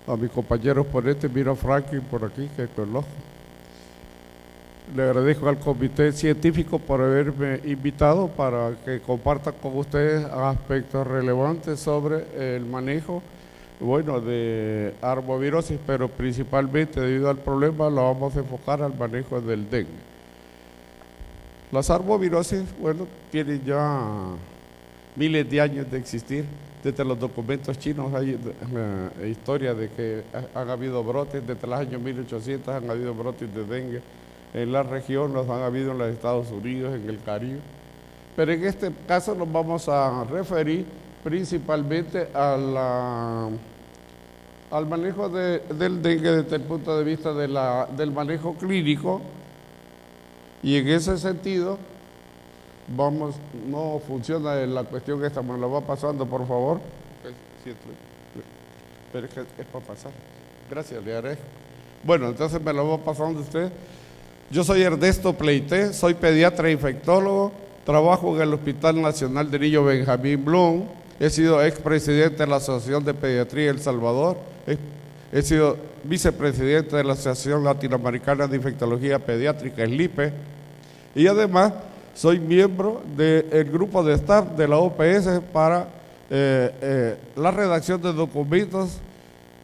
a mi compañero ponente, Mira Franklin, por aquí, que conozco. Le agradezco al comité científico por haberme invitado para que comparta con ustedes aspectos relevantes sobre el manejo, bueno, de arbovirosis, pero principalmente debido al problema lo vamos a enfocar al manejo del dengue. Las arbovirosis, bueno, tienen ya miles de años de existir. Desde los documentos chinos hay historia de que han habido brotes, desde los años 1800 han habido brotes de dengue en la región, los han habido en los Estados Unidos, en el Caribe. Pero en este caso nos vamos a referir principalmente al manejo del dengue desde el punto de vista del manejo clínico, y en ese sentido no funciona la cuestión esta, me lo va pasando por favor. Pero es que es para pasar. Gracias, le haré. Bueno, entonces me lo va pasando usted. Yo soy Ernesto Pleité, soy pediatra e infectólogo, trabajo en el Hospital Nacional de Niños Benjamín Blum, he sido expresidente de la Asociación de Pediatría El Salvador, he sido vicepresidente de la Asociación Latinoamericana de Infectología Pediátrica, SLIPE, y además soy miembro del grupo de staff de la OPS para la redacción de documentos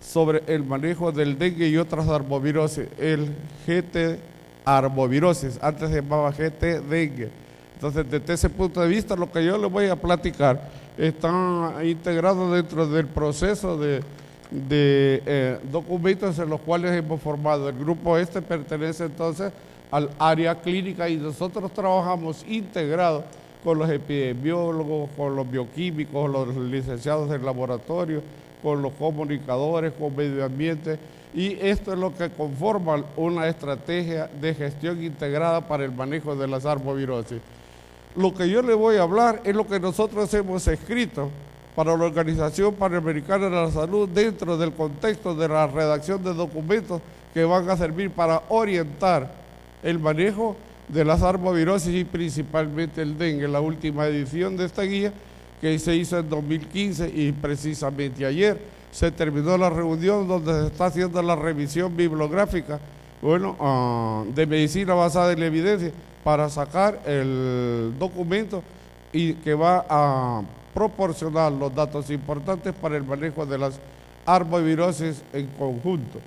sobre el manejo del dengue y otras arbovirosis, el GT arbovirosis, antes se llamaba GT dengue. Entonces, desde ese punto de vista, lo que yo les voy a platicar está integrado dentro del proceso de documentos en los cuales hemos formado. El grupo pertenece entonces al área clínica y nosotros trabajamos integrados con los epidemiólogos, con los bioquímicos, los licenciados en laboratorio, con los comunicadores, con medio ambiente, y esto es lo que conforma una estrategia de gestión integrada para el manejo de las arbovirosis. Lo que yo le voy a hablar es lo que nosotros hemos escrito para la Organización Panamericana de la Salud dentro del contexto de la redacción de documentos que van a servir para orientar el manejo de las arbovirosis y principalmente el dengue. La última edición de esta guía que se hizo en 2015 y precisamente ayer se terminó la reunión donde se está haciendo la revisión bibliográfica, de medicina basada en la evidencia para sacar el documento y que va a proporcionar los datos importantes para el manejo de las arbovirosis en conjunto.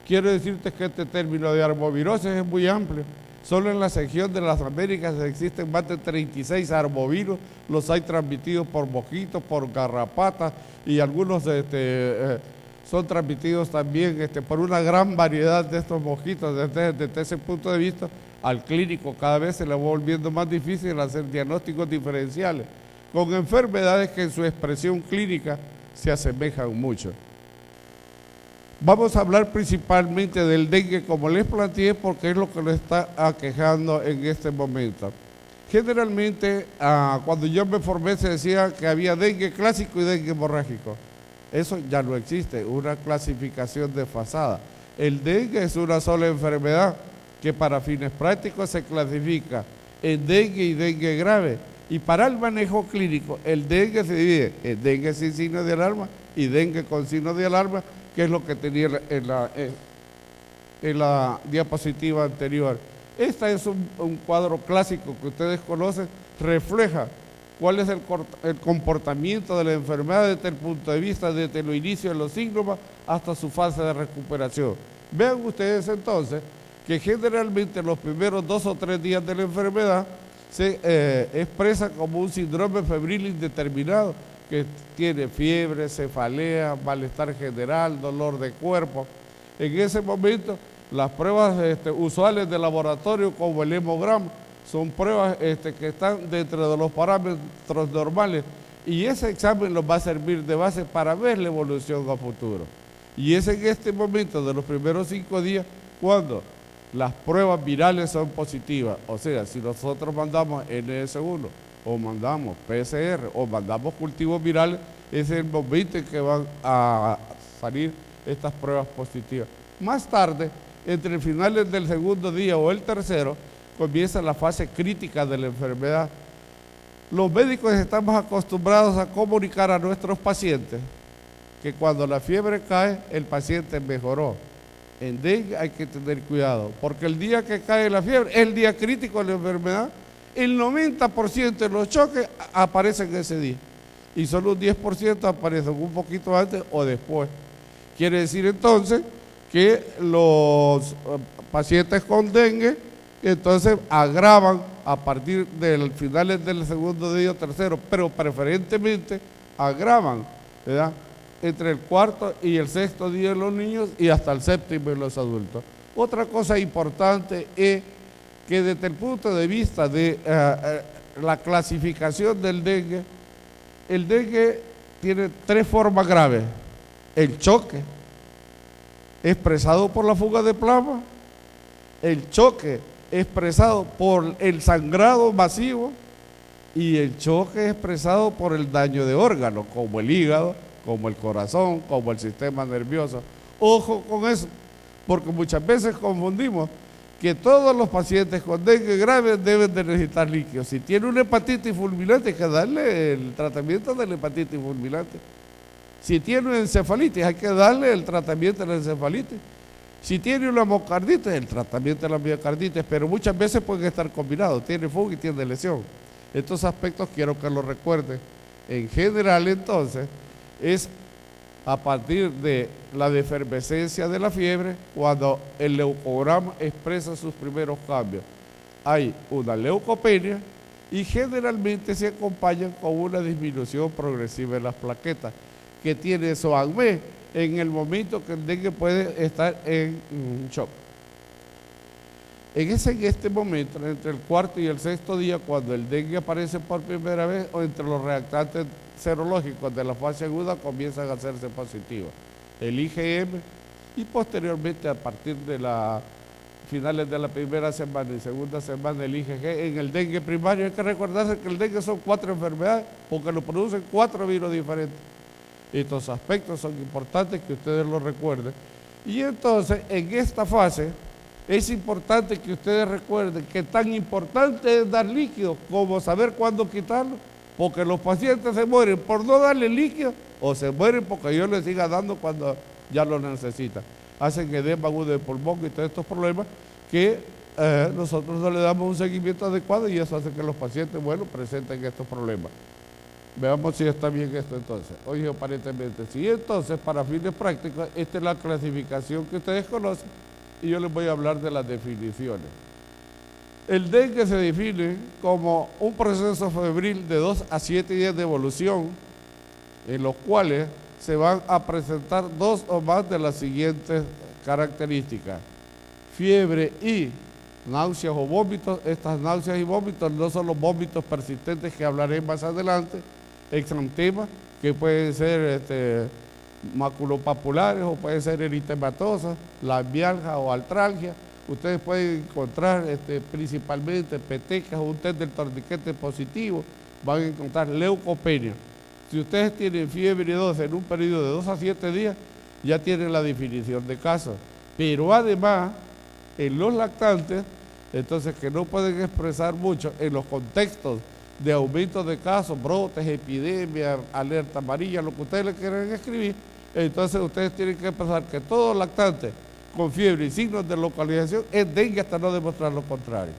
Quiero decirte que este término de arbovirosis es muy amplio. Solo en la sección de las Américas existen más de 36 arbovirus, los hay transmitidos por mosquitos, por garrapatas, y algunos son transmitidos también por una gran variedad de estos mosquitos. Desde ese punto de vista, al clínico cada vez se le va volviendo más difícil hacer diagnósticos diferenciales, con enfermedades que en su expresión clínica se asemejan mucho. Vamos a hablar principalmente del dengue, como les planteé, porque es lo que nos está aquejando en este momento. Generalmente, cuando yo me formé, se decía que había dengue clásico y dengue hemorrágico. Eso ya no existe, una clasificación desfasada. El dengue es una sola enfermedad que para fines prácticos se clasifica en dengue y dengue grave. Y para el manejo clínico, el dengue se divide en dengue sin signo de alarma y dengue con signo de alarma, que es lo que tenía en la diapositiva anterior. Este es un cuadro clásico que ustedes conocen, refleja cuál es el comportamiento de la enfermedad desde el punto de vista desde el inicio de los síntomas hasta su fase de recuperación. Vean ustedes entonces que generalmente los primeros 2 o 3 días de la enfermedad se expresa como un síndrome febril indeterminado, que tiene fiebre, cefalea, malestar general, dolor de cuerpo. En ese momento, las pruebas usuales de laboratorio, como el hemograma, son pruebas que están dentro de los parámetros normales, y ese examen nos va a servir de base para ver la evolución a futuro. Y es en este momento de los primeros 5 días cuando las pruebas virales son positivas. O sea, si nosotros mandamos NS1, o mandamos PCR, o mandamos cultivos virales, es el momento en que van a salir estas pruebas positivas. Más tarde, entre finales del segundo día o el tercero, comienza la fase crítica de la enfermedad. Los médicos estamos acostumbrados a comunicar a nuestros pacientes que cuando la fiebre cae, el paciente mejoró. En dengue hay que tener cuidado, porque el día que cae la fiebre es el día crítico de la enfermedad. El 90% de los choques aparecen ese día y solo un 10% aparecen un poquito antes o después. Quiere decir entonces que los pacientes con dengue entonces agravan a partir del finales del segundo día o tercero, pero preferentemente agravan, ¿verdad?, entre el cuarto y el sexto día de los niños y hasta el séptimo de los adultos. Otra cosa importante es que desde el punto de vista de la clasificación del dengue, el dengue tiene 3 formas graves. El choque, expresado por la fuga de plasma, el choque expresado por el sangrado masivo y el choque expresado por el daño de órganos, como el hígado, como el corazón, como el sistema nervioso. Ojo con eso, porque muchas veces confundimos que todos los pacientes con dengue grave deben de necesitar líquidos. Si tiene una hepatitis fulminante, hay que darle el tratamiento de la hepatitis fulminante. Si tiene una encefalitis, hay que darle el tratamiento de la encefalitis. Si tiene una miocarditis, el tratamiento de la miocarditis, pero muchas veces pueden estar combinados, tiene fuga y tiene lesión. Estos aspectos quiero que los recuerden. En general, entonces, es a partir de la defervescencia de la fiebre cuando el leucograma expresa sus primeros cambios. Hay una leucopenia y generalmente se acompañan con una disminución progresiva de las plaquetas que tiene SOADME en el momento que el dengue puede estar en shock. En este momento, entre el cuarto y el sexto día, cuando el dengue aparece por primera vez, o entre los reactantes serológicos de la fase aguda comienzan a hacerse positivos, el IgM, y posteriormente a partir de las finales de la primera semana y segunda semana el IgG. En el dengue primario hay que recordarse que el dengue son 4 enfermedades porque lo producen 4 virus diferentes. Estos aspectos son importantes que ustedes lo recuerden. Y entonces en esta fase es importante que ustedes recuerden que tan importante es dar líquido como saber cuándo quitarlo, porque los pacientes se mueren por no darle líquido o se mueren porque yo les siga dando cuando ya lo necesitan. Hacen edema agudo de pulmón y todos estos problemas que nosotros no le damos un seguimiento adecuado y eso hace que los pacientes, bueno, presenten estos problemas. Veamos si está bien esto entonces. Oye, aparentemente sí. Entonces, para fines prácticos, esta es la clasificación que ustedes conocen y yo les voy a hablar de las definiciones. El dengue se define como un proceso febril de 2 a 7 días de evolución en los cuales se van a presentar 2 o más de las siguientes características: fiebre y náuseas o vómitos. Estas náuseas y vómitos no son los vómitos persistentes que hablaré más adelante, exantema, que pueden ser maculopapulares o pueden ser eritematosas, lambialgia o artralgia. Ustedes pueden encontrar principalmente petecas o un test del torniquete positivo, van a encontrar leucopenia. Si ustedes tienen fiebre 2 en un periodo de 2 a 7 días, ya tienen la definición de caso. Pero además, en los lactantes, entonces que no pueden expresar mucho en los contextos de aumento de casos, brotes, epidemias, alerta amarilla, lo que ustedes le quieran escribir, entonces ustedes tienen que pensar que todo lactante con fiebre y signos de localización es dengue hasta no demostrar lo contrario.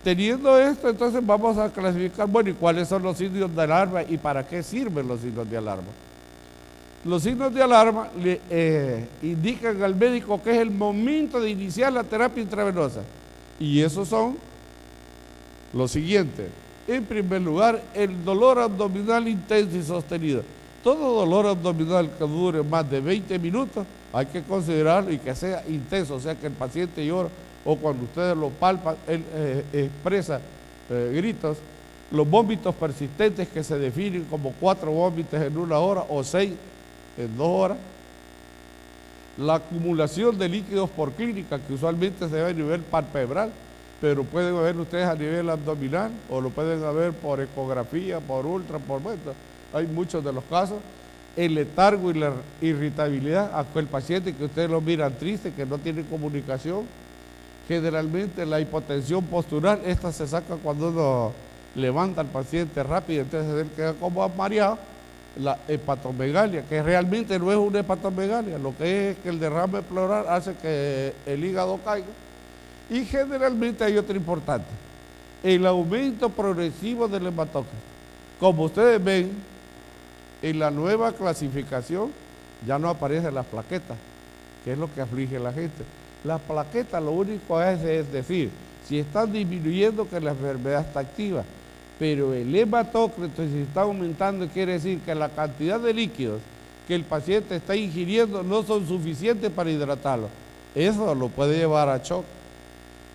Teniendo esto, entonces vamos a clasificar, bueno, ¿y cuáles son los signos de alarma y para qué sirven los signos de alarma? Los signos de alarma le indican al médico que es el momento de iniciar la terapia intravenosa. Y esos son los siguientes. En primer lugar, el dolor abdominal intenso y sostenido. Todo dolor abdominal que dure más de 20 minutos hay que considerarlo y que sea intenso, o sea que el paciente llora o cuando ustedes lo palpan, él expresa gritos. Los vómitos persistentes que se definen como 4 vómitos en 1 hora o 6 en 2 horas. La acumulación de líquidos por clínica, que usualmente se ve a nivel palpebral, pero pueden ver ustedes a nivel abdominal o lo pueden ver por ecografía, por ultra, por bueno, hay muchos de los casos. El letargo y la irritabilidad, aquel paciente que ustedes lo miran triste, que no tiene comunicación. Generalmente la hipotensión postural, esta se saca cuando uno levanta al paciente rápido, entonces él queda como mareado. la hepatomegalia, que realmente no es una hepatomegalia, lo que es que el derrame pleural hace que el hígado caiga. Y generalmente hay otro importante, el aumento progresivo del hematócrito. Como ustedes ven, en la nueva clasificación ya no aparecen las plaquetas, que es lo que aflige a la gente. Las plaquetas lo único es decir, si están disminuyendo que la enfermedad está activa, pero el hematócrito si está aumentando quiere decir que la cantidad de líquidos que el paciente está ingiriendo no son suficientes para hidratarlo. Eso lo puede llevar a shock.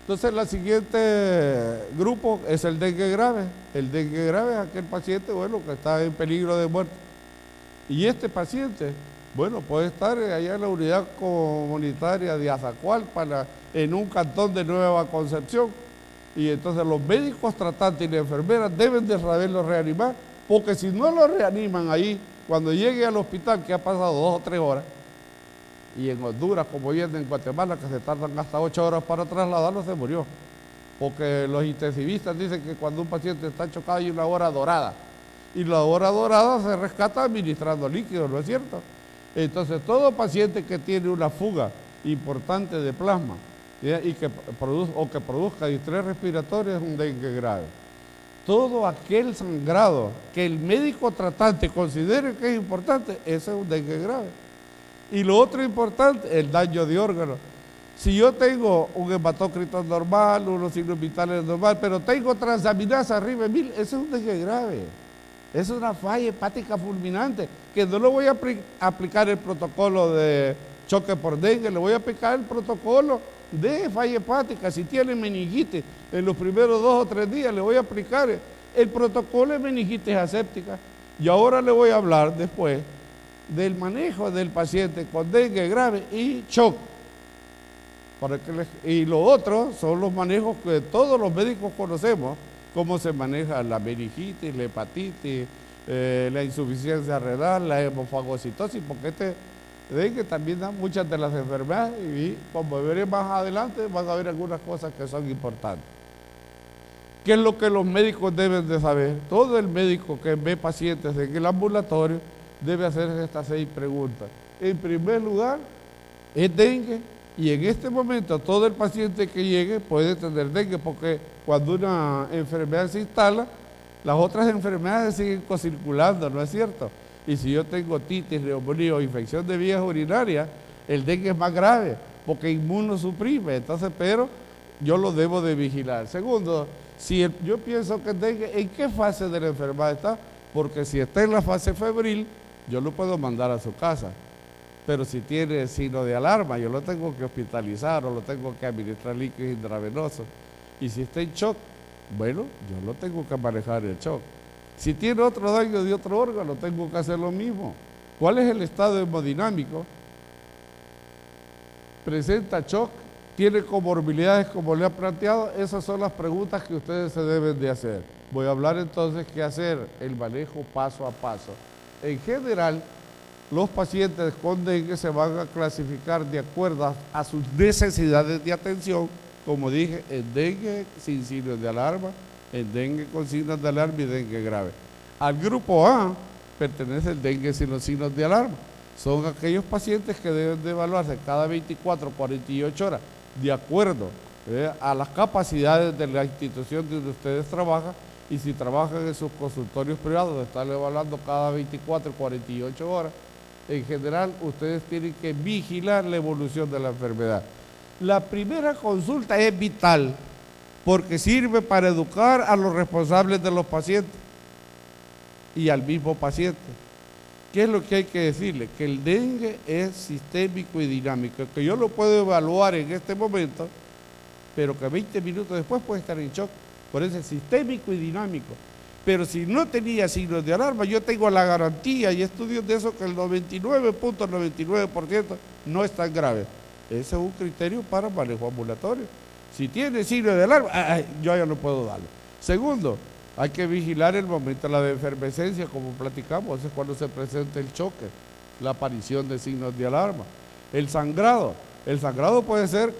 Entonces, el siguiente grupo es el dengue grave. El dengue grave es aquel paciente, bueno, que está en peligro de muerte. Y paciente, bueno, puede estar allá en la unidad comunitaria de Azacualpa, en un cantón de Nueva Concepción. Y entonces los médicos tratantes y las enfermeras deben de saberlo reanimar, porque si no lo reaniman ahí, cuando llegue al hospital, que ha pasado 2 o 3 horas, y en Honduras, como viene en Guatemala, que se tardan hasta 8 horas para trasladarlo, se murió. Porque los intensivistas dicen que cuando un paciente está chocado hay una hora dorada. Y la hora dorada se rescata administrando líquidos, ¿no es cierto? Entonces, todo paciente que tiene una fuga importante de plasma y que produzca distrés respiratorio es un dengue grave. Todo aquel sangrado que el médico tratante considere que es importante, ese es un dengue grave. Y lo otro importante, el daño de órganos. Si yo tengo un hematócrito normal, unos signos vitales normal, pero tengo transaminasa arriba de 1000, ese es un dengue grave. Es una falla hepática fulminante, que no le voy a aplicar el protocolo de choque por dengue, le voy a aplicar el protocolo de falla hepática. Si tiene meningitis, en los primeros 2 o 3 días le voy a aplicar el protocolo de meningitis aséptica. Y ahora le voy a hablar después del manejo del paciente con dengue grave y shock. Y lo otro son los manejos que todos los médicos conocemos, cómo se maneja la meningitis, la hepatitis, la insuficiencia renal, la hemofagocitosis, porque dengue también da muchas de las enfermedades y como veré más adelante van a ver algunas cosas que son importantes. ¿Qué es lo que los médicos deben de saber? Todo el médico que ve pacientes en el ambulatorio debe hacer estas 6 preguntas. En primer lugar, ¿es dengue? Y en este momento todo el paciente que llegue puede tener dengue, porque cuando una enfermedad se instala, las otras enfermedades siguen circulando, ¿no es cierto? Y si yo tengo otitis, neumonía o infección de vías urinarias, el dengue es más grave, porque inmunosuprime. Entonces, pero yo lo debo de vigilar. Segundo, si yo pienso que es dengue, ¿en qué fase de la enfermedad está? Porque si está en la fase febril, yo lo puedo mandar a su casa. Pero si tiene signo de alarma, yo lo tengo que hospitalizar o lo tengo que administrar líquidos intravenosos. Y si está en shock, bueno, yo lo tengo que manejar el shock. Si tiene otro daño de otro órgano, tengo que hacer lo mismo. ¿Cuál es el estado hemodinámico? ¿Presenta shock? ¿Tiene comorbilidades como le ha planteado? Esas son las preguntas que ustedes se deben de hacer. Voy a hablar entonces qué hacer, el manejo paso a paso. En general, los pacientes con dengue se van a clasificar de acuerdo a sus necesidades de atención, como dije, en dengue sin signos de alarma, en dengue con signos de alarma y dengue grave. Al grupo A pertenece el dengue sin los signos de alarma. Son aquellos pacientes que deben de evaluarse cada 24 o 48 horas, de acuerdo a las capacidades de la institución donde ustedes trabajan, y si trabajan en sus consultorios privados, de estar evaluando cada 24 o 48 horas. En general, ustedes tienen que vigilar la evolución de la enfermedad. La primera consulta es vital porque sirve para educar a los responsables de los pacientes y al mismo paciente. ¿Qué es lo que hay que decirle? Que el dengue es sistémico y dinámico, que yo lo puedo evaluar en este momento, pero que 20 minutos después puede estar en shock. Por eso es sistémico y dinámico. Pero si no tenía signos de alarma, yo tengo la garantía y estudios de eso que el 99.99% no es tan grave. Ese es un criterio para manejo ambulatorio. Si tiene signos de alarma, yo ya no puedo darlo. Segundo, hay que vigilar el momento de la efervescencia, como platicamos, es cuando se presenta el choque, la aparición de signos de alarma. El sangrado puede ser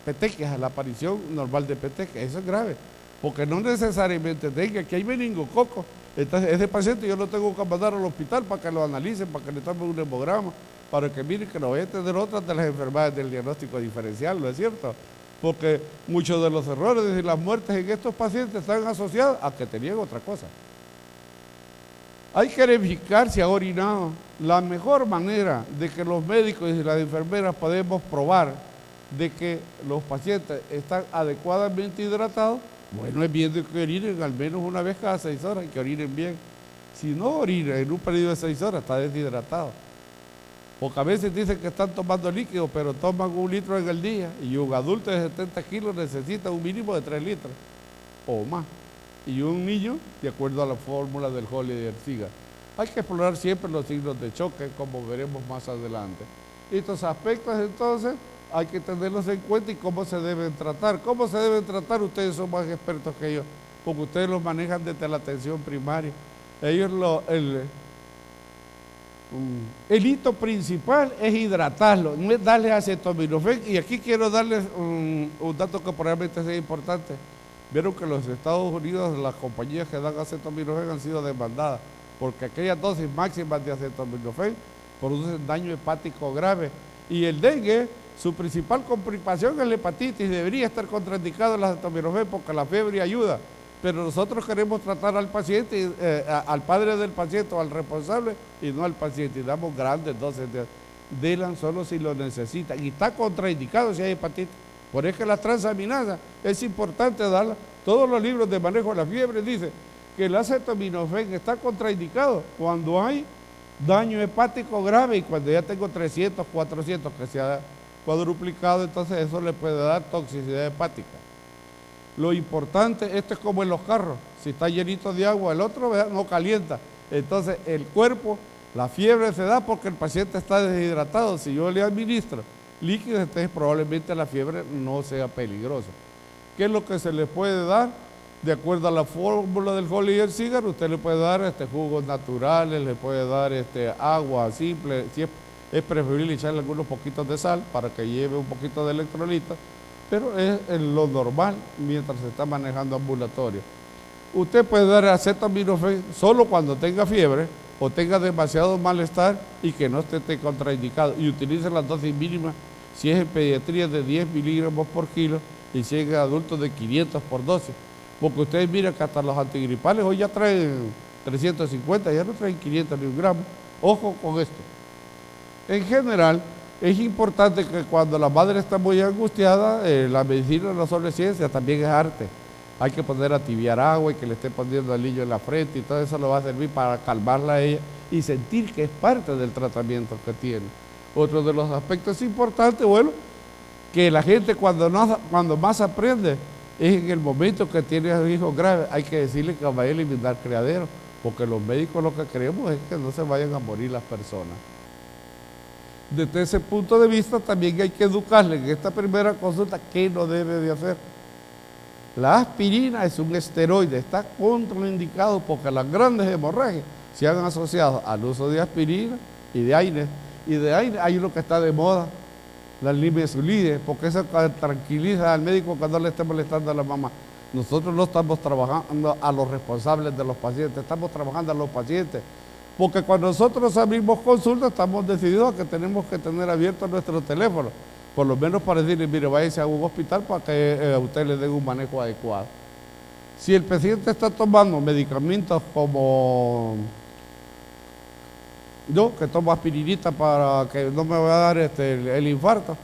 petequias, la aparición normal de petequias, eso es grave. Porque no necesariamente dengue, aquí hay meningococo, Entonces, ese paciente yo lo tengo que mandar al hospital para que lo analicen, para que le tomen un hemograma, para que miren que no vaya a tener otras de las enfermedades del diagnóstico diferencial, ¿no es cierto? Porque muchos de los errores y las muertes en estos pacientes están asociados a que tenían otra cosa. Hay que verificar si ha orinado. La mejor manera de que los médicos y las enfermeras podemos probar de que los pacientes están adecuadamente hidratados, bueno, es viendo que orinen al menos una vez cada 6 horas y que orinen bien. Si no orina en un periodo de 6 horas, está deshidratado. Porque a veces dicen que están tomando líquido, pero toman 1 litro en el día, y un adulto de 70 kilos necesita un mínimo de 3 litros o más. Y un niño, de acuerdo a la fórmula del Holiday-Erziga. Hay que explorar siempre los signos de choque, como veremos más adelante. Estos aspectos, entonces, hay que tenerlos en cuenta y cómo se deben tratar. ¿Cómo se deben tratar? Ustedes son más expertos que yo, porque ustedes los manejan desde la atención primaria. Ellos el hito principal es hidratarlo, no es darle acetaminofén. Y aquí quiero darles un dato que probablemente sea importante. Vieron que en los Estados Unidos las compañías que dan acetaminofén han sido demandadas, porque aquellas dosis máximas de acetaminofén producen daño hepático grave. Y el dengue, su principal complicación es la hepatitis, debería estar contraindicado el acetaminofén porque la fiebre ayuda. Pero nosotros queremos tratar al paciente, al padre del paciente o al responsable, y no al paciente. Y damos grandes dosis de DELAN solo si lo necesitan. Y está contraindicado si hay hepatitis. Por eso que la transaminasa es importante darla. Todos los libros de manejo de la fiebre dicen que el acetaminofén está contraindicado cuando hay daño hepático grave y cuando ya tengo 300, 400 que se ha cuadruplicado, entonces eso le puede dar toxicidad hepática. Lo importante, esto es como en los carros, si está llenito de agua, el otro no calienta. Entonces el cuerpo, la fiebre se da porque el paciente está deshidratado. Si yo le administro líquidos, entonces probablemente la fiebre no sea peligrosa. ¿Qué es lo que se le puede dar? De acuerdo a la fórmula del Holiday-Erziga, usted le puede dar jugos naturales, le puede dar agua simple, si es preferible echarle algunos poquitos de sal para que lleve un poquito de electrolitos, pero es lo normal mientras se está manejando ambulatorio. Usted puede dar acetaminofén solo cuando tenga fiebre o tenga demasiado malestar y que no esté contraindicado, y utilice las dosis mínimas si es en pediatría de 10 miligramos por kilo y si es en adultos de 500 por dosis. Porque ustedes miran que hasta los antigripales hoy ya traen 350, ya no traen 500 miligramos. Ojo con esto. En general, es importante que cuando la madre está muy angustiada, la medicina no solo es ciencia, también es arte. Hay que poner a tibiar agua y que le esté poniendo el niño en la frente, y todo eso le va a servir para calmarla a ella y sentir que es parte del tratamiento que tiene. Otro de los aspectos importantes, bueno, que la gente cuando más aprende es en el momento que tiene a un hijo grave. Hay que decirle que vaya a eliminar criaderos, porque los médicos lo que queremos es que no se vayan a morir las personas. Desde ese punto de vista también hay que educarle en esta primera consulta qué no debe de hacer. La aspirina es un esteroide, está contraindicado porque las grandes hemorragias se han asociado al uso de aspirina y de AINES. Y de AINES hay uno que está de moda, la nimesulide, porque eso tranquiliza al médico cuando le esté molestando a la mamá. Nosotros no estamos trabajando a los responsables de los pacientes, estamos trabajando a los pacientes. Porque cuando nosotros abrimos consultas, estamos decididos a que tenemos que tener abierto nuestro teléfono, por lo menos para decirle, mire, váyase a un hospital para que a usted le den un manejo adecuado. Si el paciente está tomando medicamentos como yo, que tomo aspirinita para que no me vaya a dar el infarto,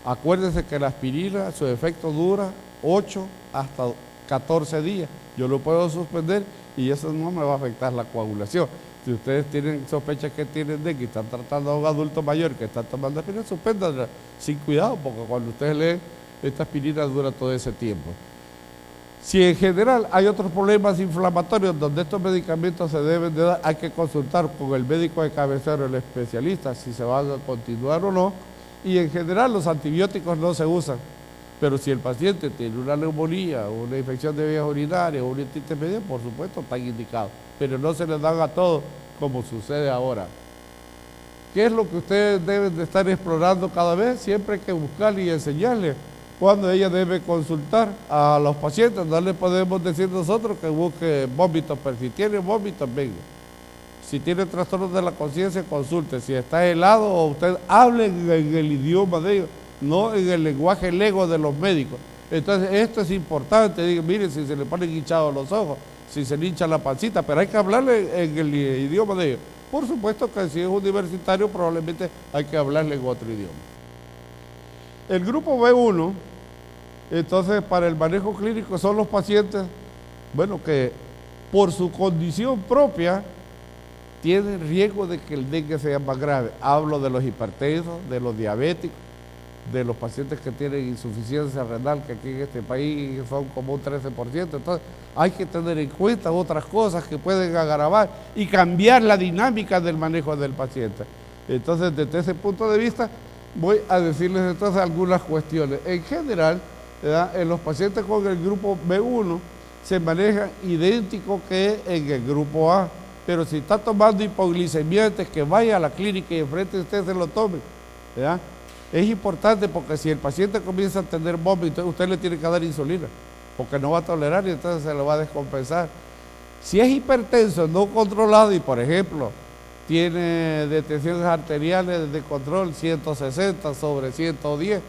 acuérdese que la aspirina, su efecto dura 8 hasta 14 días. Yo lo puedo suspender y eso no me va a afectar la coagulación. Si ustedes tienen sospechas que tienen dengue y están tratando a un adulto mayor que está tomando aspirina, suspéndanla sin cuidado, porque cuando ustedes leen, esta aspirina dura todo ese tiempo. Si en general hay otros problemas inflamatorios donde estos medicamentos se deben de dar, hay que consultar con el médico de cabecera, el especialista, si se van a continuar o no. Y en general los antibióticos no se usan. Pero si el paciente tiene una neumonía, una infección de vías urinarias o una hepatitis media, por supuesto están indicados. Pero no se les dan a todos como sucede ahora. ¿Qué es lo que ustedes deben de estar explorando cada vez? Siempre hay que buscarle y enseñarle cuando ella debe consultar a los pacientes. No le podemos decir nosotros que busque vómitos, pero si tiene vómitos, venga. Si tiene trastornos de la conciencia, consulte. Si está helado, o usted hable en el idioma de ellos, no en el lenguaje lego de los médicos. Entonces, esto es importante. Digo, miren, si se le ponen hinchados los ojos, si se le hincha la pancita, pero hay que hablarle en el idioma de ellos. Por supuesto que si es universitario, probablemente hay que hablarle en otro idioma. El grupo B1, entonces, para el manejo clínico son los pacientes, bueno, que por su condición propia tienen riesgo de que el dengue sea más grave. Hablo de los hipertensos, de los diabéticos, de los pacientes que tienen insuficiencia renal, que aquí en este país son como un 13%. Entonces, hay que tener en cuenta otras cosas que pueden agravar y cambiar la dinámica del manejo del paciente. Entonces, desde ese punto de vista, voy a decirles entonces algunas cuestiones. En general, ¿verdad?, en los pacientes con el grupo B1 se maneja idéntico que en el grupo A. Pero si está tomando hipoglicemiantes, que vaya a la clínica y enfrente usted se lo tome, ¿verdad? Es importante porque si el paciente comienza a tener vómito, usted le tiene que dar insulina, porque no va a tolerar y entonces se lo va a descompensar. Si es hipertenso no controlado y, por ejemplo, tiene detenciones arteriales de control 160 sobre 110,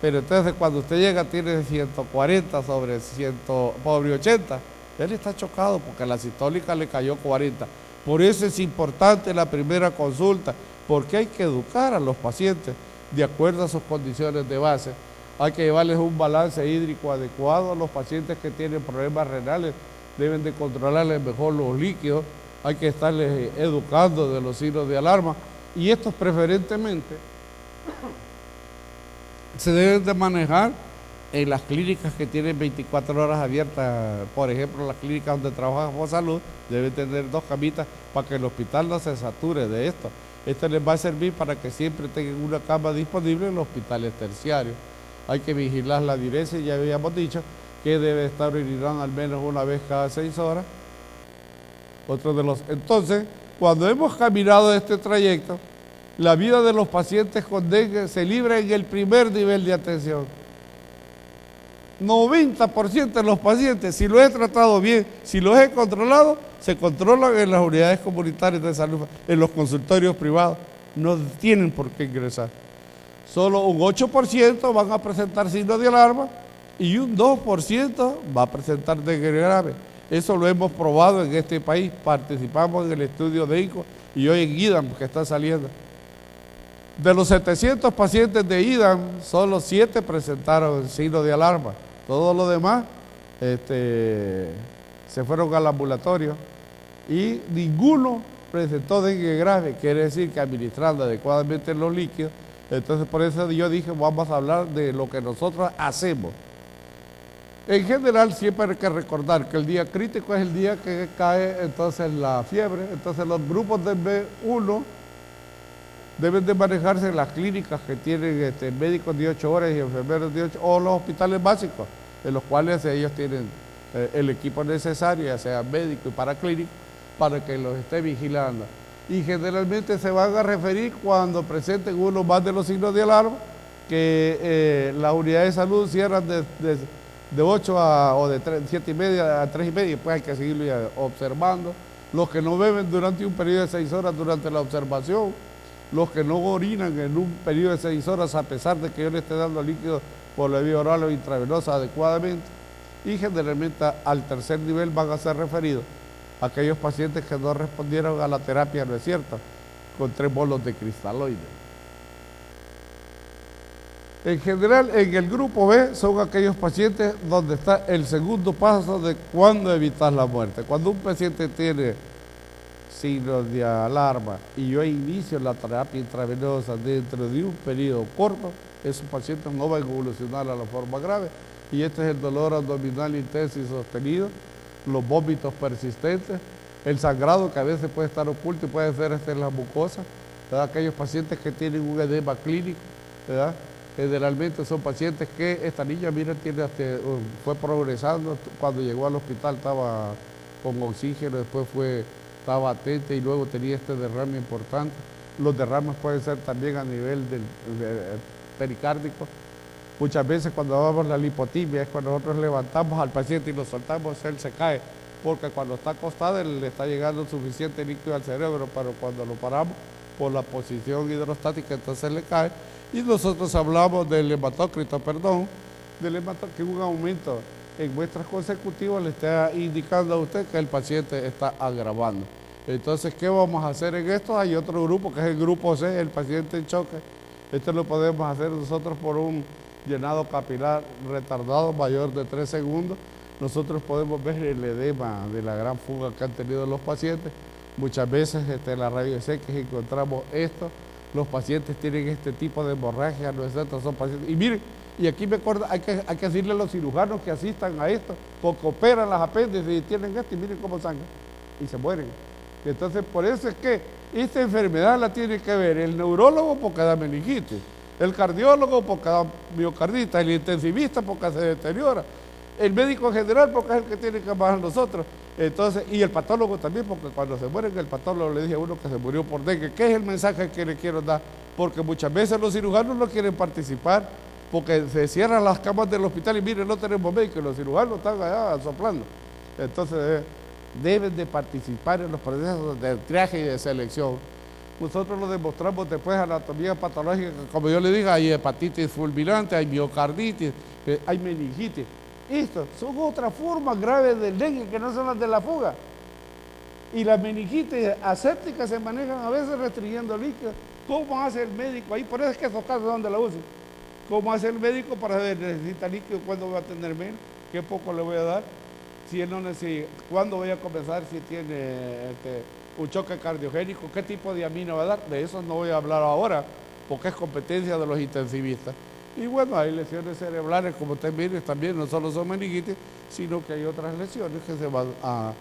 pero entonces cuando usted llega tiene 140 sobre 80, él está chocado porque la sistólica le cayó 40. Por eso es importante la primera consulta, porque hay que educar a los pacientes de acuerdo a sus condiciones de base. Hay que llevarles un balance hídrico adecuado. A los pacientes que tienen problemas renales deben de controlarles mejor los líquidos. Hay que estarles educando de los signos de alarma, y estos preferentemente se deben de manejar en las clínicas que tienen 24 horas abiertas. Por ejemplo, las clínicas donde trabaja Salud deben tener 2 camitas para que el hospital no se sature de esto. Esto les va a servir para que siempre tengan una cama disponible en los hospitales terciarios. Hay que vigilar la diuresis, ya habíamos dicho que debe estar urinando al menos una vez cada 6 horas. Entonces, cuando hemos caminado este trayecto, la vida de los pacientes con dengue se libra en el primer nivel de atención. 90% de los pacientes, si los he tratado bien, si los he controlado, se controlan en las unidades comunitarias de salud, en los consultorios privados. No tienen por qué ingresar. Solo un 8% van a presentar signos de alarma y un 2% va a presentar dengue grave. Eso lo hemos probado en este país. Participamos en el estudio de INCO y hoy en IDAM que está saliendo. De los 700 pacientes de IDAM, solo 7 presentaron signos de alarma. Todos los demás se fueron al ambulatorio y ninguno presentó dengue grave. Quiere decir que administrando adecuadamente los líquidos. Entonces, por eso yo dije, vamos a hablar de lo que nosotros hacemos. En general, siempre hay que recordar que el día crítico es el día que cae entonces la fiebre. Entonces, los grupos de B1 deben de manejarse en las clínicas que tienen médicos de 8 horas y enfermeros de 8 o los hospitales básicos, en los cuales ellos tienen el equipo necesario, ya sea médico y paraclínico, para que los esté vigilando. Y generalmente se van a referir cuando presenten uno más de los signos de alarma, que las unidades de salud cierran de 8 o de 7:30 a 3:30, pues hay que seguirlo observando. Los que no beben durante un periodo de 6 horas durante la observación, los que no orinan en un periodo de 6 horas a pesar de que yo le esté dando líquido por la vía oral o intravenosa adecuadamente, y generalmente al tercer nivel van a ser referidos aquellos pacientes que no respondieron a la terapia, ¿no es cierto?, con 3 bolos de cristaloide. En general, en el grupo B son aquellos pacientes donde está el segundo paso de cuándo evitar la muerte. Cuando un paciente tiene signos de alarma y yo inicio la terapia intravenosa dentro de un periodo corto, esos pacientes no van a evolucionar a la forma grave, y este es el dolor abdominal intenso y sostenido, los vómitos persistentes, el sangrado que a veces puede estar oculto y puede ser en la mucosa, ¿verdad? Aquellos pacientes que tienen un edema clínico, ¿verdad? Generalmente son pacientes que esta niña, mira, fue progresando, cuando llegó al hospital estaba con oxígeno, después estaba atenta y luego tenía este derrame importante. Los derrames pueden ser también a nivel del pericárdico. Muchas veces cuando damos la lipotimia es cuando nosotros levantamos al paciente y lo soltamos, él se cae, porque cuando está acostado él le está llegando suficiente líquido al cerebro, pero cuando lo paramos por la posición hidrostática, entonces le cae. Y nosotros hablamos del hematócrito, que un aumento en muestras consecutivas le está indicando a usted que el paciente está agravando. Entonces, ¿qué vamos a hacer en esto? Hay otro grupo que es el grupo C, el paciente en choque. Esto lo podemos hacer nosotros por un llenado capilar retardado mayor de 3 segundos. Nosotros podemos ver el edema de la gran fuga que han tenido los pacientes. Muchas veces en la rayos X encontramos esto. Los pacientes tienen este tipo de hemorragia, ¿no es cierto? Son pacientes. Y miren, y aquí me acuerdo, hay que decirle a los cirujanos que asistan a esto, porque operan las apéndices y tienen esto y miren cómo sangran y se mueren. Entonces, por eso es que esta enfermedad la tiene que ver el neurólogo porque da meningitis, el cardiólogo porque da miocarditis, el intensivista porque se deteriora, el médico general porque es el que tiene que bajar nosotros. Entonces, y el patólogo también, porque cuando se mueren el patólogo le dije a uno que se murió por dengue. ¿Qué es el mensaje que le quiero dar? Porque muchas veces los cirujanos no quieren participar porque se cierran las camas del hospital y miren, no tenemos médicos, los cirujanos están allá soplando. Entonces, deben de participar en los procesos de triaje y de selección. Nosotros lo demostramos después anatomía patológica, como yo le dije, hay hepatitis fulminante, hay miocarditis, hay meningitis. Estas son otras formas graves del dengue que no son las de la fuga. Y las meningitis asépticas se manejan a veces restringiendo líquidos. ¿Cómo hace el médico ahí? Por eso es que esos casos donde la usan. ¿Cómo hace el médico para saber necesita líquido, cuándo va a tener menos, qué poco le voy a dar? Si él no necesita, ¿cuándo voy a comenzar? Si tiene un choque cardiogénico, ¿qué tipo de amino va a dar? De eso no voy a hablar ahora, porque es competencia de los intensivistas. Y bueno, hay lesiones cerebrales, como ustedes miren, también no solo son meningitis, sino que hay otras lesiones que se van a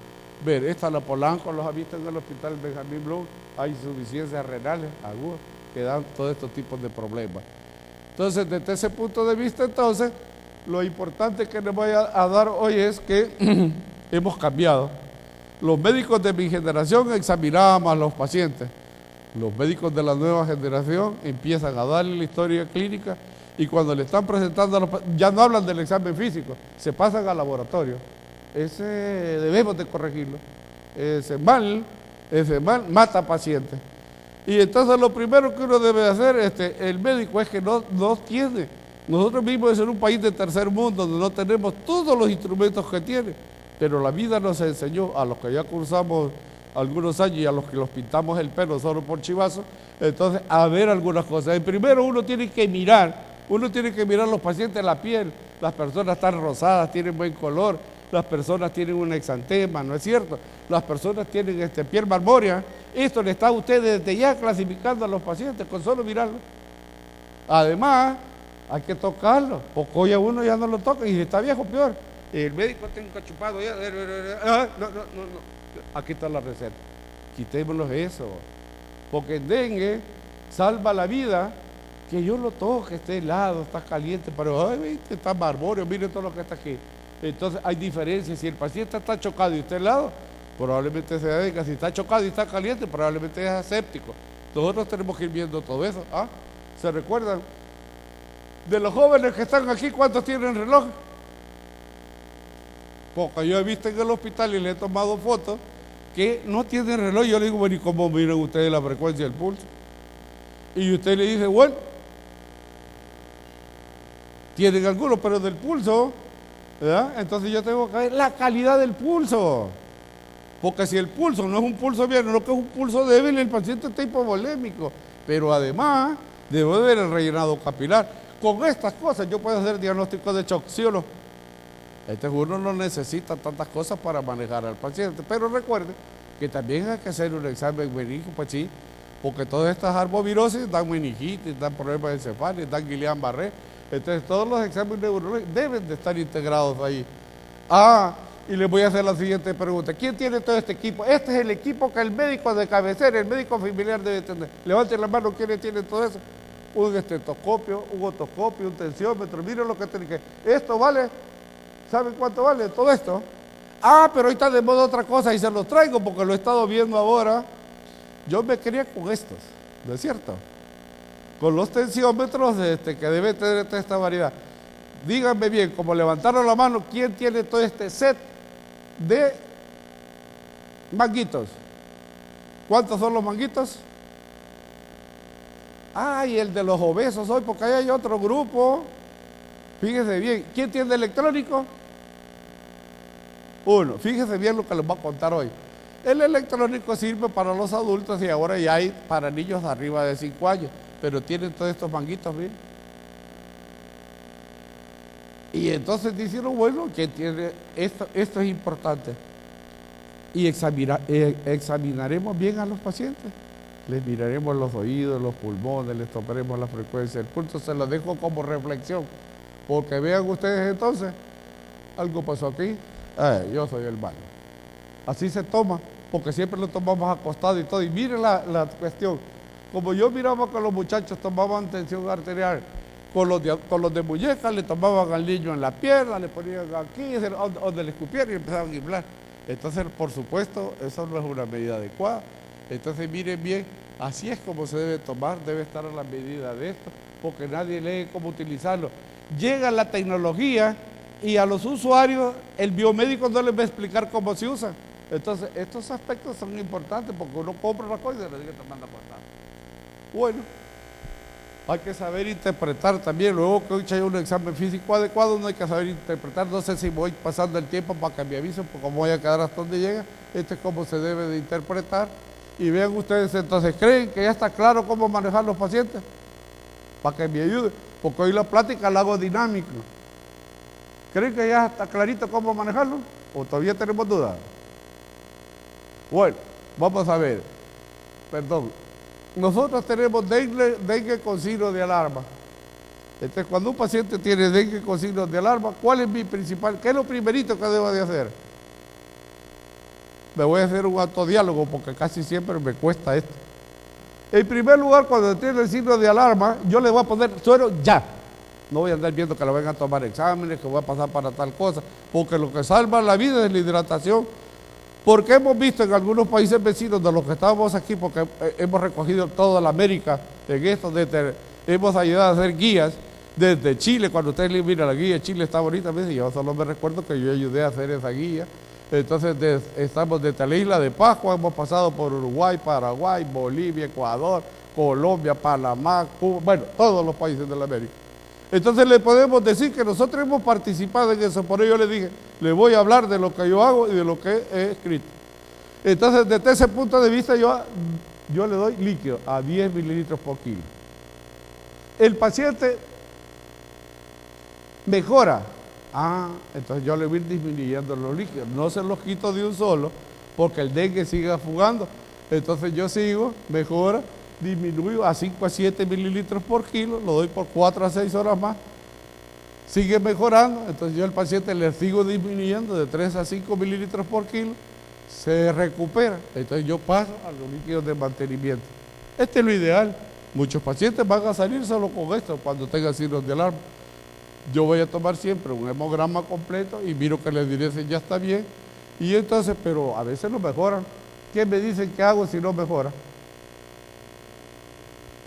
ver. Esta la Polanco, los ha visto en el hospital Benjamín Blum, hay insuficiencias renales agudas que dan todos estos tipos de problemas. Entonces, desde ese punto de vista, entonces, lo importante que les voy a dar hoy es que hemos cambiado. Los médicos de mi generación examinaban a los pacientes. Los médicos de la nueva generación empiezan a darle la historia clínica y cuando le están presentando a los pacientes, ya no hablan del examen físico, se pasan al laboratorio. Ese debemos de corregirlo. Ese mal mata pacientes. Y entonces lo primero que uno debe hacer, el médico, es que no tiene. Nosotros vivimos en un país de tercer mundo donde no tenemos todos los instrumentos que tiene, pero la vida nos enseñó, a los que ya cursamos algunos años y a los que los pintamos el pelo solo por chivazo, entonces a ver algunas cosas. Primero uno tiene que mirar los pacientes, la piel, las personas están rosadas, tienen buen color, las personas tienen un exantema, ¿no es cierto? Las personas tienen piel marmórea. Esto le está a usted desde ya clasificando a los pacientes con solo mirarlo. Además, hay que tocarlo, porque hoy a uno ya no lo toca y si está viejo, peor. El médico está encachupado ya. No. Aquí está la receta. Quitémoslo eso, porque el dengue salva la vida. Que yo lo toque, esté helado, está caliente, pero está marmóreo, mire todo lo que está aquí. Entonces hay diferencias. Si el paciente está chocado y está helado, probablemente sea dengue. Si está chocado y está caliente, probablemente es aséptico. Nosotros tenemos que ir viendo todo eso. ¿Se recuerdan? De los jóvenes que están aquí, ¿cuántos tienen reloj? Porque yo he visto en el hospital y le he tomado fotos que no tienen reloj. Yo le digo, bueno, ¿y cómo miran ustedes la frecuencia del pulso? Y usted le dice, bueno, tienen algunos, pero del pulso, ¿verdad? Entonces yo tengo que ver la calidad del pulso. Porque si el pulso no es un pulso bien, no, que es un pulso débil, el paciente está hipovolémico. Pero además, debo ver el rellenado capilar. Con estas cosas yo puedo hacer diagnóstico de shock, ¿sí o no? Uno no necesita tantas cosas para manejar al paciente. Pero recuerde que también hay que hacer un examen meningico, pues sí, porque todas estas arbovirosis dan meningitis, dan problemas encefálicos, dan Guillain-Barré. Entonces todos los exámenes neurológicos deben de estar integrados ahí. Y les voy a hacer la siguiente pregunta. ¿Quién tiene todo este equipo? Este es el equipo que el médico de cabecera, el médico familiar debe tener. Levanten la mano, ¿quiénes tienen todo eso? Un estetoscopio, un otoscopio, un tensiómetro. Miren lo que tienen que... Esto vale, ¿saben cuánto vale todo esto? Pero hoy está de moda otra cosa y se los traigo porque lo he estado viendo ahora. Yo me quería con estos, ¿no es cierto? Con los tensiómetros que debe tener esta variedad. díganme bien, como levantaron la mano, ¿quién tiene todo este set de manguitos? ¿Cuántos son los manguitos? Ay, el de los obesos hoy, porque ahí hay otro grupo. Fíjese bien, ¿quién tiene electrónico? Uno. Fíjese bien lo que les voy a contar hoy. El electrónico sirve para los adultos y ahora ya hay para niños arriba de 5 años, pero tienen todos estos manguitos, miren. Y entonces dijeron, bueno, ¿quién tiene esto? Esto es importante. Y examinaremos bien a los pacientes. Les miraremos los oídos, los pulmones, les tomaremos la frecuencia. El punto se lo dejo como reflexión. Porque vean ustedes entonces, algo pasó aquí, yo soy el malo. Así se toma, porque siempre lo tomamos acostado y todo. Y miren la cuestión, como yo miraba que los muchachos tomaban tensión arterial, con los de muñeca le tomaban al niño en la pierna, le ponían aquí, donde le escupieron y empezaban a inflar. Entonces, por supuesto, eso no es una medida adecuada. Entonces, miren bien, así es como se debe tomar, debe estar a la medida de esto, porque nadie lee cómo utilizarlo. Llega la tecnología y a los usuarios el biomédico no les va a explicar cómo se usa. Entonces, estos aspectos son importantes porque uno compra la cosa y le dice que te manda a cortar. Bueno, hay que saber interpretar también. Luego que hoy hay un examen físico adecuado, no hay que saber interpretar. No sé si voy pasando el tiempo para que me avisen, porque como voy a quedar hasta donde llega. Este es cómo se debe de interpretar. Y vean ustedes, entonces, ¿creen que ya está claro cómo manejar los pacientes? Para que me ayude, porque hoy la plática la hago dinámica. ¿Creen que ya está clarito cómo manejarlo? ¿O todavía tenemos dudas? Bueno, vamos a ver. Perdón. Nosotros tenemos dengue con signos de alarma. Entonces, cuando un paciente tiene dengue con signos de alarma, ¿cuál es mi principal? ¿Qué es lo primerito que debo de hacer? Me voy a hacer un autodiálogo porque casi siempre me cuesta esto. En primer lugar, cuando tiene el signo de alarma, yo le voy a poner suero ya. No voy a andar viendo que le vengan a tomar exámenes, que voy a pasar para tal cosa, porque lo que salva la vida es la hidratación. Porque hemos visto en algunos países vecinos de los que estábamos aquí, porque hemos recogido toda la América en esto, hemos ayudado a hacer guías desde Chile. Cuando ustedes miran la guía, Chile está bonita, y yo solo me recuerdo que yo ayudé a hacer esa guía. Entonces estamos desde la isla de Pascua, hemos pasado por Uruguay, Paraguay, Bolivia, Ecuador, Colombia, Panamá, Cuba, bueno, todos los países de la América. Entonces le podemos decir que nosotros hemos participado en eso. Por ello le dije, le voy a hablar de lo que yo hago y de lo que he escrito. Entonces, desde ese punto de vista, yo le doy líquido a 10 mililitros por kilo. El paciente mejora. Entonces yo le voy disminuyendo los líquidos. No se los quito de un solo, porque el dengue sigue fugando. Entonces yo sigo, mejora, disminuyo a 5 a 7 mililitros por kilo, lo doy por 4 a 6 horas más, sigue mejorando, entonces yo al paciente le sigo disminuyendo de 3 a 5 mililitros por kilo, se recupera, entonces yo paso a los líquidos de mantenimiento. Este es lo ideal. Muchos pacientes van a salir solo con esto cuando tengan signos de alarma. Yo voy a tomar siempre un hemograma completo y miro que la dirección ya está bien, y entonces, pero a veces no mejoran. ¿Qué me dicen que hago si no mejora?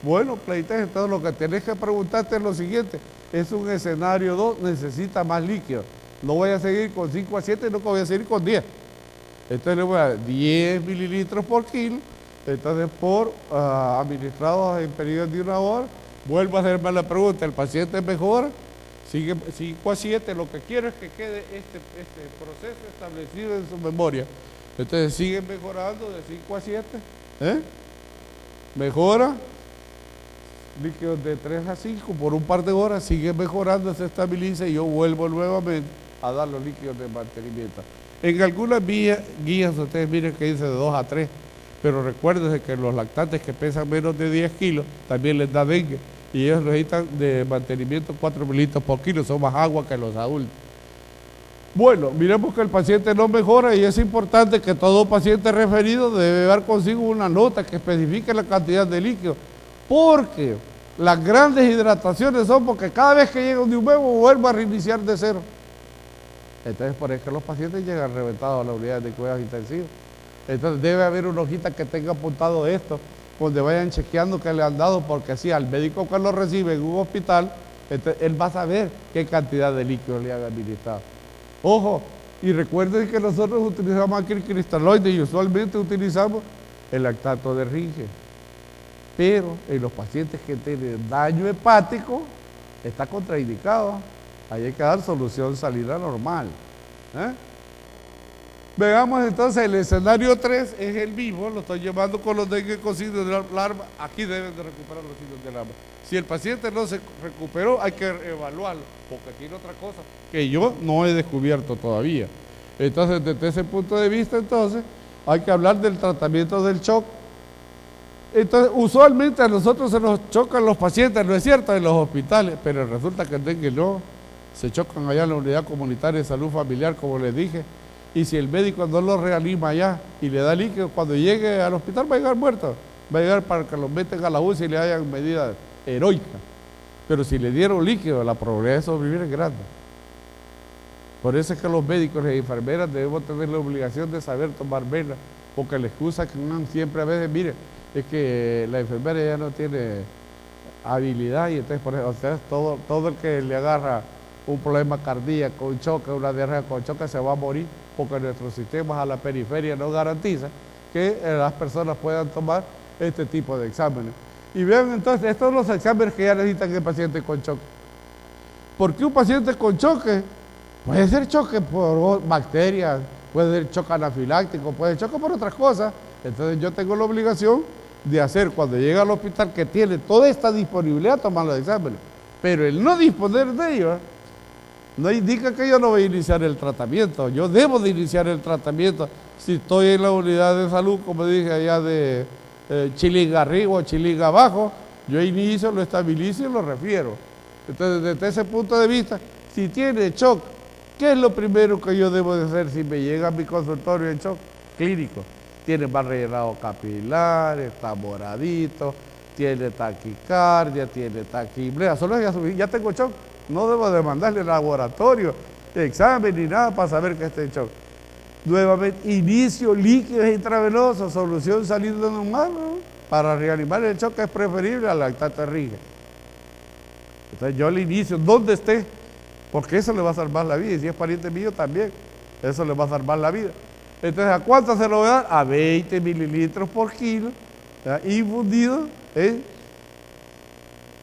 Bueno, Pleites, entonces lo que tenés que preguntarte es lo siguiente: es un escenario 2, necesita más líquido. No voy a seguir con 5 a 7, no voy a seguir con 10. Entonces le voy a dar 10 mililitros por kilo, entonces administrados en periodos de 1 hora. Vuelvo a hacerme la pregunta: ¿el paciente mejora? Sigue 5 a 7, lo que quiero es que quede este proceso establecido en su memoria. Entonces sigue mejorando de 5 a 7, mejora, líquidos de 3 a 5 por un par de horas, sigue mejorando, se estabiliza y yo vuelvo nuevamente a dar los líquidos de mantenimiento. En algunas guías ustedes miren que dice de 2 a 3, pero recuérdense que los lactantes que pesan menos de 10 kilos también les da dengue y ellos necesitan de mantenimiento 4 mililitros por kilo, son más agua que los adultos. Bueno, miremos que el paciente no mejora y es importante que todo paciente referido debe llevar consigo una nota que especifique la cantidad de líquido, porque las grandes hidrataciones son porque cada vez que llega un nuevo vuelvo a reiniciar de cero. Entonces por eso los pacientes llegan reventados a la unidad de cuidados intensivos. Entonces debe haber una hojita que tenga apuntado esto, donde vayan chequeando que le han dado, porque si al médico que lo recibe en un hospital Entonces, él va a saber qué cantidad de líquido le han administrado. Ojo, y recuerden que nosotros utilizamos aquí el cristaloide y usualmente utilizamos el lactato de Ringe. Pero en los pacientes que tienen daño hepático, está contraindicado. Ahí hay que dar solución salina normal. Veamos entonces el escenario 3, es el mismo, lo estoy llevando con los dengue con signos de alarma. Aquí deben de recuperar los signos de alarma. Si el paciente no se recuperó, hay que evaluarlo, porque tiene otra cosa que yo no he descubierto todavía. Entonces, desde ese punto de vista, entonces, hay que hablar del tratamiento del shock. Entonces, usualmente a nosotros se nos chocan los pacientes, ¿no es cierto?, en los hospitales, pero resulta que el dengue no, se chocan allá en la unidad comunitaria de salud familiar, como les dije, y si el médico no lo reanima allá y le da líquido, cuando llegue al hospital va a llegar muerto, va a llegar para que lo meten a la UCI y le hayan medidas heroicas. Pero si le dieron líquido, la probabilidad de sobrevivir es grande. Por eso es que los médicos y las enfermeras debemos tener la obligación de saber tomar vela, porque la excusa que dan siempre a veces, mire, es que la enfermera ya no tiene habilidad y entonces, por ejemplo, todo el que le agarra un problema cardíaco, un choque, una diarrea con choque, se va a morir, porque nuestros sistemas a la periferia no garantizan que las personas puedan tomar este tipo de exámenes. Y vean entonces, estos son los exámenes que ya necesitan el paciente con choque. ¿Por qué un paciente con choque? Puede ser choque por bacterias, puede ser choque anafiláctico, puede ser choque por otras cosas. Entonces yo tengo la obligación de hacer, cuando llega al hospital que tiene toda esta disponibilidad, tomar los exámenes. Pero el no disponer de ellos no indica que yo no voy a iniciar el tratamiento. Yo debo de iniciar el tratamiento si estoy en la unidad de salud, como dije, allá de Chilinga arriba o Chilinga abajo. Yo inicio, lo estabilizo y lo refiero. Entonces, desde ese punto de vista, si tiene shock, ¿qué es lo primero que yo debo de hacer si me llega a mi consultorio en shock? Clínico. Tiene mal rellenado capilar, está moradito, tiene taquicardia, tiene taquipnea. Solo ya tengo shock. No debo de mandarle al laboratorio, examen ni nada para saber que esté en shock. Nuevamente, inicio líquidos intravenosos, solución salida normal, ¿no? Para reanimar el shock es preferible al lactato de Ringe. Entonces yo le inicio donde esté, porque eso le va a salvar la vida, y si es pariente mío también, eso le va a salvar la vida. Entonces, ¿a cuánto se lo voy a dar? A 20 mililitros por kilo, ¿ya? Infundido en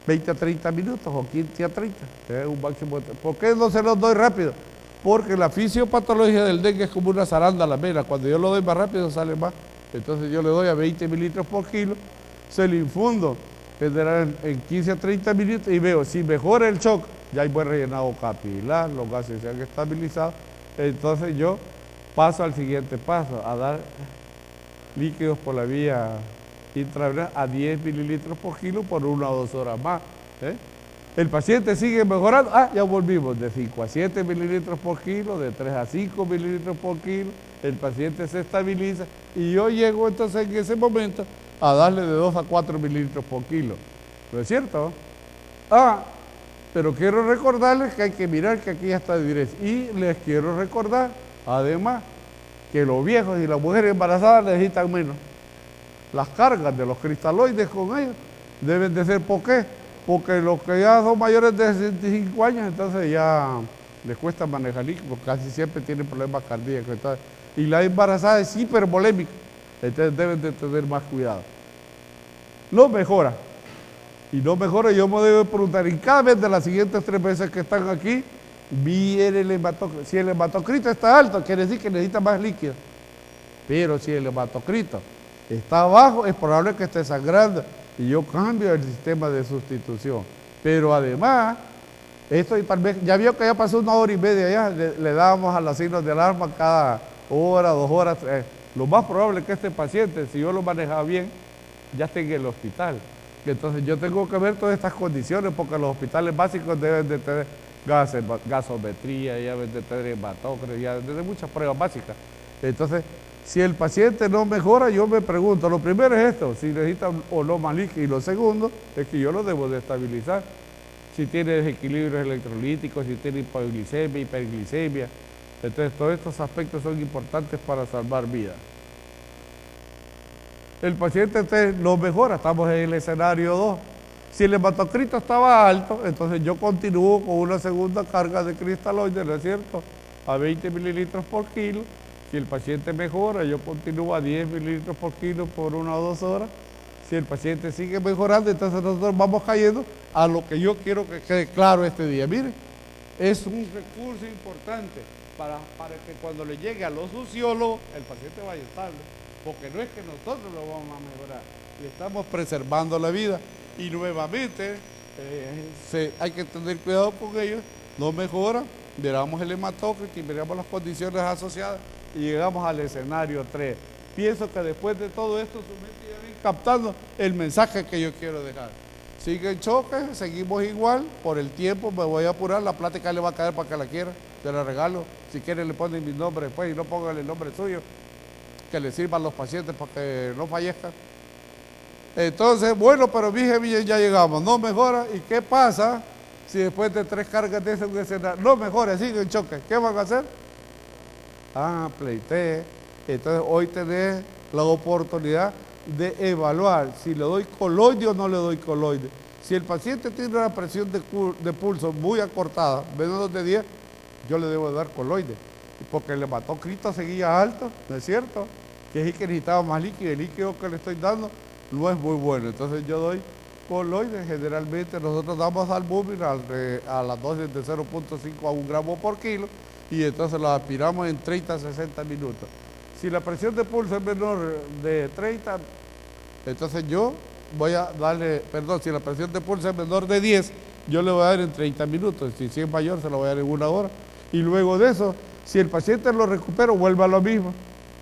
20 a 30 minutos o 15 a 30, es un máximo. ¿Por qué no se los doy rápido? Porque la fisiopatología del dengue es como una zaranda a la vena. Cuando yo lo doy más rápido sale más. Entonces yo le doy a 20 mililitros por kilo, se lo infundo en 15 a 30 minutos y veo si mejora el shock, ya hay buen rellenado capilar, los gases se han estabilizado. Entonces yo paso al siguiente paso, a dar líquidos por la vía intravenosa a 10 mililitros por kilo por 1 o 2 horas más. El paciente sigue mejorando, ya volvimos de 5 a 7 mililitros por kilo, de 3 a 5 mililitros por kilo, el paciente se estabiliza y yo llego entonces en ese momento a darle de 2 a 4 mililitros por kilo. ¿No es cierto? Pero quiero recordarles que hay que mirar que aquí ya está de directo. Y les quiero recordar, además, que los viejos y las mujeres embarazadas necesitan menos. Las cargas de los cristaloides con ellos deben de ser, ¿por qué? Porque los que ya son mayores de 65 años, entonces ya les cuesta manejar líquido, porque casi siempre tienen problemas cardíacos. Entonces, y la embarazada es hipervolémica, entonces deben de tener más cuidado. No mejora. Y no mejora, yo me debo preguntar, y cada vez de las siguientes 3 veces que están aquí, viene el hematocrito. Si el hematocrito está alto, quiere decir que necesita más líquido. Pero si el hematocrito está bajo, es probable que esté sangrando y yo cambio el sistema de sustitución. Pero además, esto y tal vez, ya vio que ya pasó 1 hora y media ya, le dábamos a los signos de alarma cada hora, 2 horas. Lo más probable es que este paciente, si yo lo manejaba bien, ya esté en el hospital. Entonces yo tengo que ver todas estas condiciones, porque los hospitales básicos deben de tener gasometría, ya deben de tener hematócrito, ya deben de tener muchas pruebas básicas. Entonces, si el paciente no mejora, yo me pregunto, lo primero es esto, si necesita o no más líquido, y lo segundo es que yo lo debo de estabilizar. Si tiene desequilibrios electrolíticos, si tiene hipoglicemia, hiperglicemia. Entonces, todos estos aspectos son importantes para salvar vidas. El paciente no mejora, estamos en el escenario 2. Si el hematocrito estaba alto, entonces yo continúo con una segunda carga de cristaloides, ¿no es cierto?, a 20 mililitros por kilo. Si el paciente mejora, yo continúo a 10 mililitros por kilo por 1 o 2 horas. Si el paciente sigue mejorando, entonces nosotros vamos cayendo a lo que yo quiero que quede claro este día. Miren, es un recurso importante para que cuando le llegue a los sociólogos, el paciente vaya estable, porque no es que nosotros lo vamos a mejorar, le estamos preservando la vida. Y nuevamente hay que tener cuidado con ellos, no mejora, miramos el hematócrito y miramos las condiciones asociadas y llegamos al escenario 3. Pienso que después de todo esto su mente ya viene captando el mensaje que yo quiero dejar. Sigue en choque, seguimos igual, por el tiempo me voy a apurar, la plática le va a caer para que la quiera, te la regalo, si quiere le ponen mi nombre después y no pongan el nombre suyo, que le sirvan los pacientes para que no fallezcan. Entonces, bueno, pero bien, ya llegamos, no mejora. ¿Y qué pasa si después de 3 cargas de ese escenario no mejora, sigue en choque? ¿Qué van a hacer? Pleité. Entonces, hoy tenés la oportunidad de evaluar si le doy coloide o no le doy coloide. Si el paciente tiene una presión de pulso muy acortada, menos de 10, yo le debo dar coloide, porque el hematocrito seguía alto, ¿no es cierto? Que es el que necesitaba más líquido, el líquido que le estoy dando no es muy bueno, entonces yo doy coloides. Generalmente nosotros damos albumin a la dosis de 0.5 a 1 gramo por kilo y entonces lo aspiramos en 30 a 60 minutos. Si la presión de pulso es menor de 30, entonces yo voy a darle, si la presión de pulso es menor de 10, yo le voy a dar en 30 minutos, si es mayor se lo voy a dar en 1 hora. Y luego de eso, si el paciente lo recupera, vuelve a lo mismo,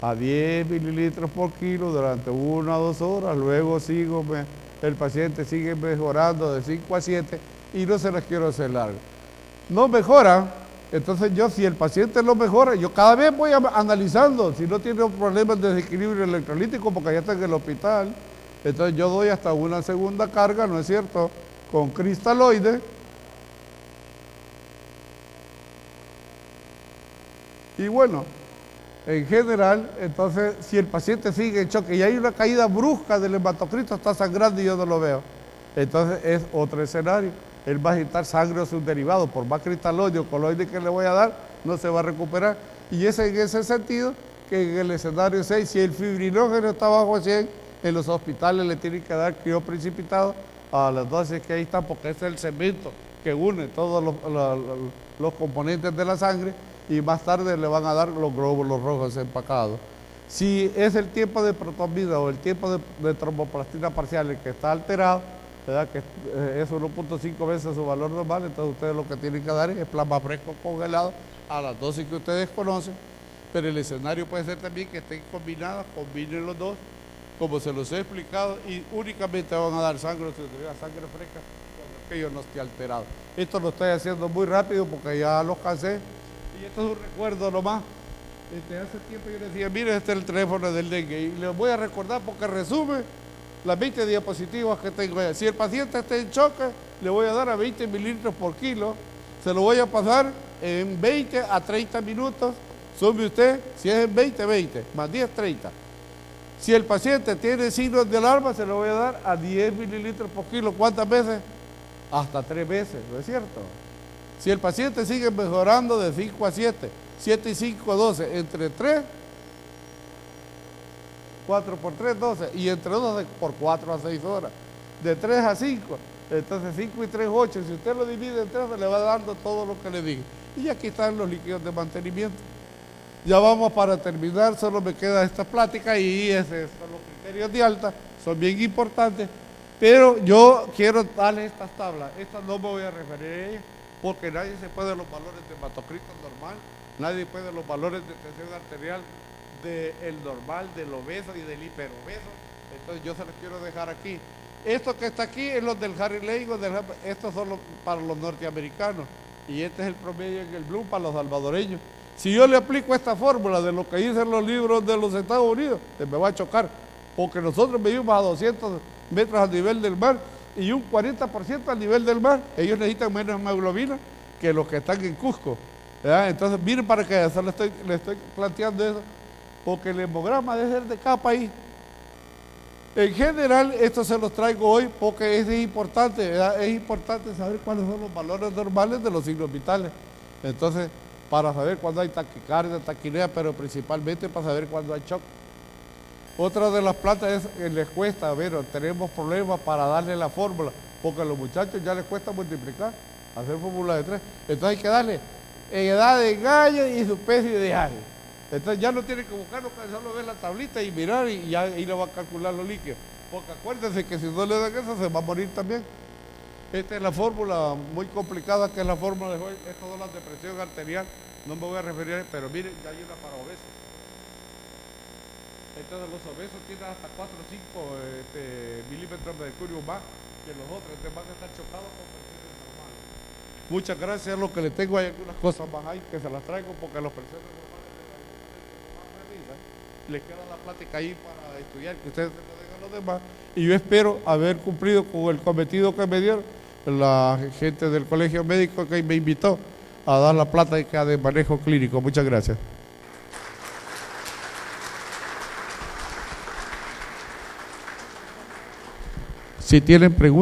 a 10 mililitros por kilo durante 1 a 2 horas, luego el paciente sigue mejorando de 5 a 7 y no se las quiero hacer largas. No mejora, entonces yo, si el paciente no mejora, yo cada vez voy analizando, si no tiene problemas de desequilibrio electrolítico porque ya está en el hospital, entonces yo doy hasta una segunda carga, ¿no es cierto?, con cristaloides. Y bueno, en general, entonces, si el paciente sigue en choque y hay una caída brusca del hematocrito, está sangrando y yo no lo veo, entonces es otro escenario. Él va a agitar sangre o sus derivados, por más cristaloide o coloide que le voy a dar, no se va a recuperar. Y es en ese sentido que en el escenario 6, si el fibrinógeno está bajo 100, en los hospitales le tienen que dar crioprecipitado a las dosis que ahí están, porque ese es el cemento que une todos los componentes de la sangre, y más tarde le van a dar los glóbulos rojos empacados. Si es el tiempo de protomida o el tiempo de tromboplastina parcial el que está alterado, ¿verdad?, que es 1.5 veces su valor normal, entonces ustedes lo que tienen que dar es plasma fresco congelado a las dosis que ustedes conocen, pero el escenario puede ser también que estén combinadas, combinen los dos, como se los he explicado, y únicamente van a dar sangre fresca cuando aquello no esté alterado. Esto lo estoy haciendo muy rápido porque ya los cansé. Y esto es un recuerdo nomás. Hace tiempo yo les decía, mire, este es el teléfono del dengue. Y les voy a recordar porque resume las 20 diapositivas que tengo allá. Si el paciente está en choque, le voy a dar a 20 mililitros por kilo. Se lo voy a pasar en 20 a 30 minutos. Sume usted, si es en 20, más 10, 30. Si el paciente tiene signos de alarma, se lo voy a dar a 10 mililitros por kilo. ¿Cuántas veces? Hasta 3 veces, ¿no es cierto? Si el paciente sigue mejorando de 5 a 7, 7 y 5, 12, entre 3, 4 por 3, 12, y entre 12 por 4 a 6 horas, de 3 a 5, entonces 5 y 3, 8, si usted lo divide en 3, le va dando todo lo que le dije. Y aquí están los líquidos de mantenimiento. Ya vamos para terminar, solo me queda esta plática y esos son los criterios de alta, son bien importantes, pero yo quiero darles estas tablas, estas no me voy a referir a ellas, porque nadie se puede los valores de hematocrito normal, nadie puede los valores de tensión arterial del normal, del obeso y del hiperobeso. Entonces yo se los quiero dejar aquí. Esto que está aquí es los del Harry Lane, estos son para los norteamericanos, y este es el promedio en el Blue para los salvadoreños. Si yo le aplico esta fórmula de lo que dicen los libros de los Estados Unidos, me va a chocar, porque nosotros medimos a 200 metros al nivel del mar, y un 40% al nivel del mar. Ellos necesitan menos hemoglobina que los que están en Cusco, ¿verdad? Entonces miren, para que eso le estoy planteando eso, porque el hemograma debe ser de cada país. En general, esto se los traigo hoy porque es importante, ¿verdad? Es importante saber cuáles son los valores normales de los signos vitales. Entonces, para saber cuándo hay taquicardia, taquinea, pero principalmente para saber cuándo hay shock. Otra de las plantas es que les cuesta, tenemos problemas para darle la fórmula, porque a los muchachos ya les cuesta multiplicar, hacer fórmula de 3. Entonces hay que darle edad de gallo y su peso ideal. Entonces ya no tiene que buscarlo, solo ver la tablita y mirar y ya ahí le va a calcular los líquidos. Porque acuérdense que si no le dan eso se va a morir también. Esta es la fórmula muy complicada, que es la fórmula de hoy. Esto es la depresión arterial, no me voy a referir, pero miren, ya hay una para obesos. Entonces los obesos tienen hasta 4 o 5 milímetros de mercurio más que los otros, entonces van a estar chocados con presiones normales. Muchas gracias, lo que le tengo hay algunas cosas más ahí que se las traigo porque los presiones normales les queda la plática ahí para estudiar, que ustedes se lo den a los demás, y yo espero haber cumplido con el cometido que me dieron la gente del colegio médico que me invitó a dar la plática de manejo clínico. Muchas gracias. Si tienen preguntas.